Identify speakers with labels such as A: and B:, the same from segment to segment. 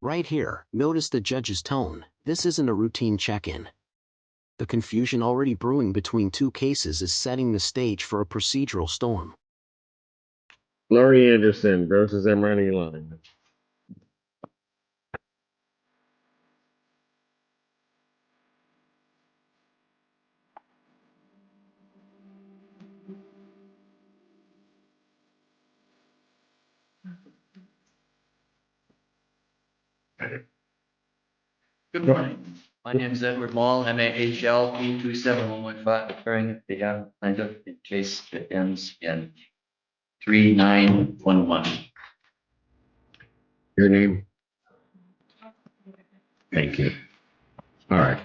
A: Right here, notice the judge's tone. This isn't a routine check-in. The confusion already brewing between two cases is setting the stage for a procedural storm.
B: Laurie Anderson versus Emrani Line.
C: Good morning. My name is Edward Mall, MAHL P27115, appearing at the plaintiff in case that ends in 3911.
B: Your name? Thank you. All right.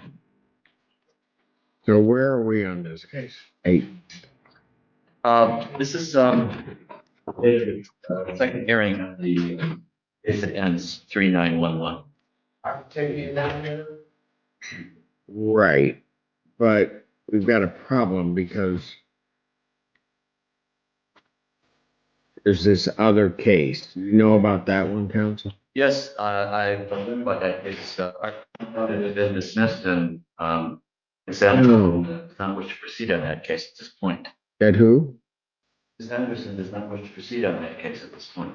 B: So where are we on this case? 8.
C: This is second hearing of the case that ends 3911.
B: Right. But we've got a problem because there's this other case. You know about that one, counsel?
C: Yes, I believe about that case. It's been dismissed and it's not wish to proceed on that case at this point.
B: That who?
C: Ms. Anderson does not wish to proceed on that case at this point.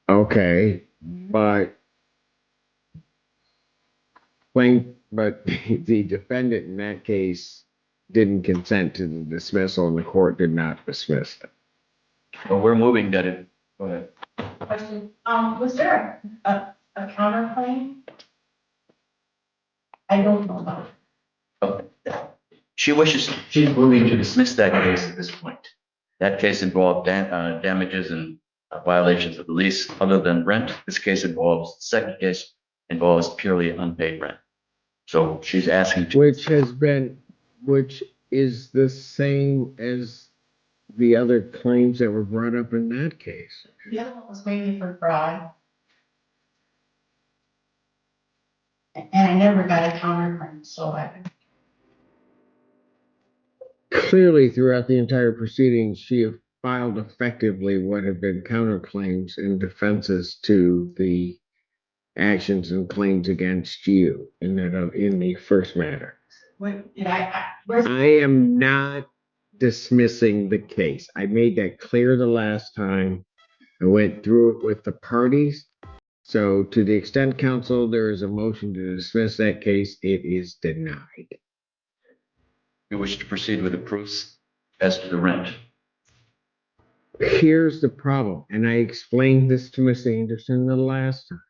B: Okay, but the defendant in that case didn't consent to the dismissal, and the court did not dismiss it.
C: Well, we're moving that it. Go ahead.
D: Question, was there a counterclaim? I don't know about it.
C: She's moving to dismiss that case at this point. That case involved damages and violations of the lease other than rent. This case involves, the second case involves purely unpaid rent. So she's asking to.
B: Which is the same as the other claims that were brought up in that case.
D: The other one was mainly for fraud. And I never got a counterclaim, so
B: Clearly, throughout the entire proceedings, she have filed effectively what have been counterclaims and defenses to the actions and claims against you in the first matter.
D: did
B: I am not dismissing the case. I made that clear the last time. I went through it with the parties. So to the extent, counsel, there is a motion to dismiss that case, it is denied.
C: We wish to proceed with the proofs as to the rent.
B: Here's the problem, and I explained this to Miss Anderson the last time.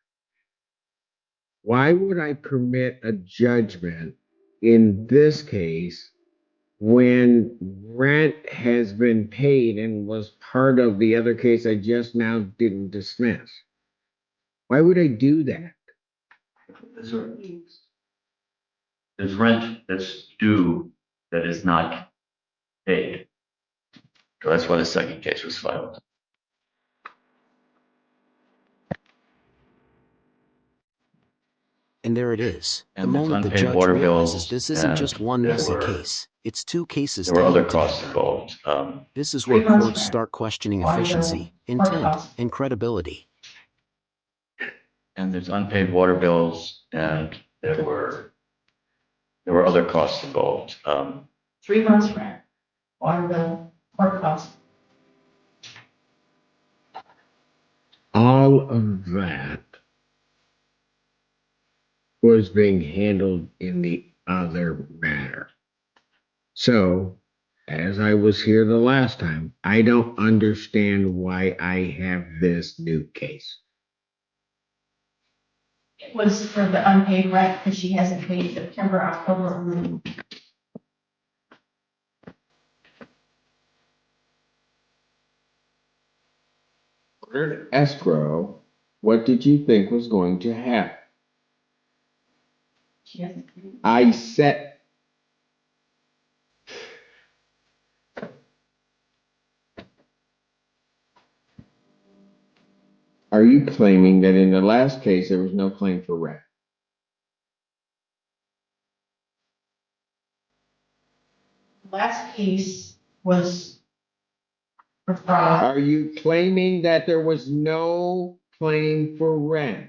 B: Why would I permit a judgment in this case when rent has been paid and was part of the other case I just now didn't dismiss? Why would I do that?
C: There's rent that's due that is not paid. So that's why the second case was filed.
A: And there it is. The
C: And there's
A: moment the
C: unpaid
A: judge
C: water
A: realizes
C: bills,
A: this isn't just one
C: there
A: messy
C: were-
A: case, it's two cases
C: There were other
A: tied together.
C: costs involved.
A: This is where courts start questioning efficiency, intent, and credibility.
C: And there's unpaid water bills, and there were other costs involved.
D: 3 months rent, water bill, court costs.
B: All of that was being handled in the other matter. So, as I was here the last time, I don't understand why I have this new case.
D: It was for the unpaid rent because she hasn't paid September, October.
B: Ordered escrow, what did you think was going to happen?
D: She hasn't paid.
B: I said, are you claiming that in the last case there was no claim for rent?
D: Last case was for fraud.
B: Are you claiming that there was no claim for rent.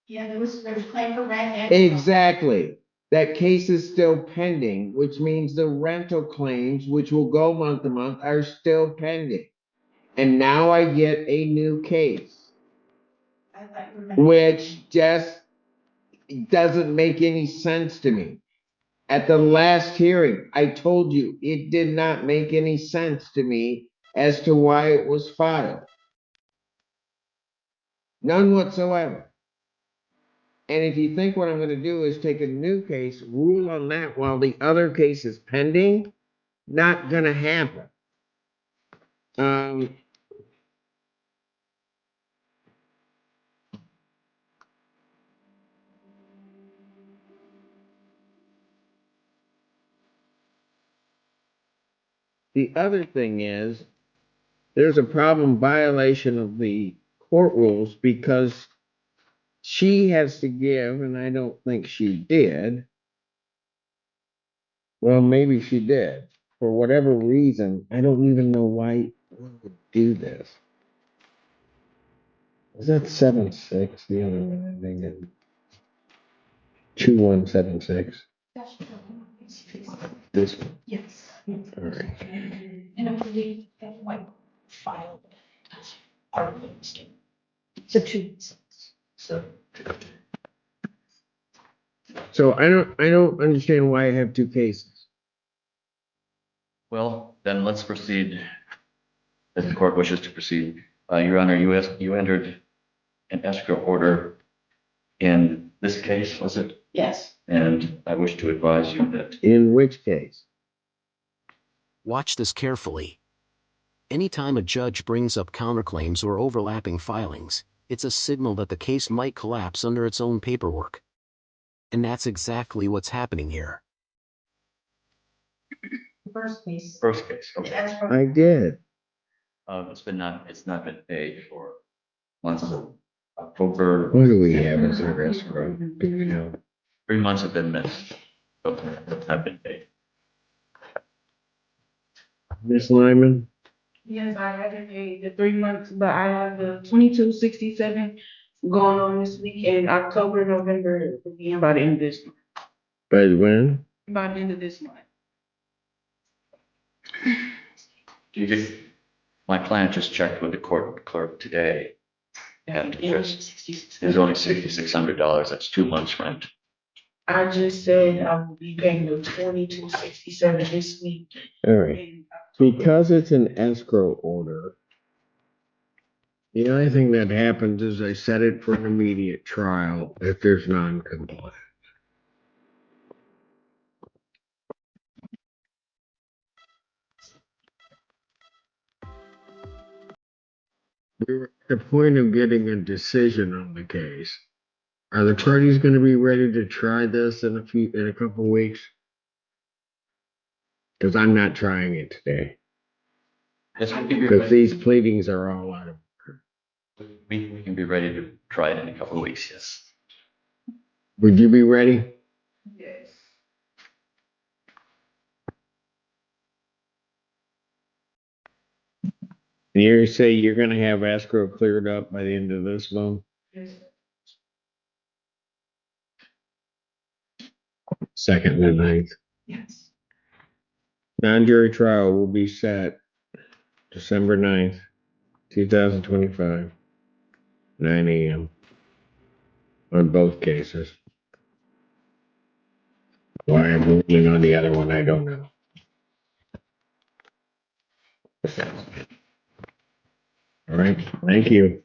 D: Yeah, there was a claim for rent.
B: Exactly. That case is still pending, which means the rental claims, which will go month to month, are still pending. And now I get a new case, which just doesn't make any sense to me. At the last hearing, I told you it did not make any sense to me as to why it was filed. None whatsoever. And if you think what I'm going to do is take a new case, rule on that while the other case is pending, not going to happen. The other thing is, there's a problem violation of the court rules because she has to give, and I don't think she did. Well, maybe she did. For whatever reason, I don't even know why one would do this. Is that 7-6? The other one, I think it's 2176. This one.
D: Yes.
B: All right.
D: And I believe that white filed part of the mistake. So two.
B: So I don't understand why I have two cases.
C: Well, then let's proceed. If the court wishes to proceed, Your Honor, you entered an escrow order in this case, was it?
D: Yes.
C: And I wish to advise you that
B: In which case?
A: Watch this carefully. Anytime a judge brings up counterclaims or overlapping filings, it's a signal that the case might collapse under its own paperwork. And that's exactly what's happening here.
D: First case.
C: first case, okay.
B: I did.
C: It's not been paid for months of October.
B: What do we have as our escrow? Do you know?
C: 3 months have been missed. Okay, have been paid.
B: Miss Lyman?
E: Yes, I haven't paid the 3 months, but I have the 2267 going on this week in October, November, again by the end of this month.
B: By when?
E: By the end of this month.
C: My client just checked with the court clerk today, and there's only $6,600. That's 2 months' rent.
E: I just said I will be paying the 2267 this week.
B: All right. Because it's an escrow order, the only thing that happens is I set it for an immediate trial if there's non-compliance. We're at the point of getting a decision on the case. Are the parties going to be ready to try this in a couple of weeks? Because I'm not trying it today.
C: Yes, we can be
B: Because
C: ready.
B: these pleadings are all out of.
C: We can be ready to try it in a couple of weeks, yes.
B: Would you be ready?
E: Yes.
B: And you say you're going to have escrow cleared up by the end of this month?
E: Yes.
B: Second and 9th.
E: Yes.
B: Non-jury trial will be set December 9th, 2025, 9 a.m. on both cases. Why I'm ruling on the other one, I don't know. All right, thank you.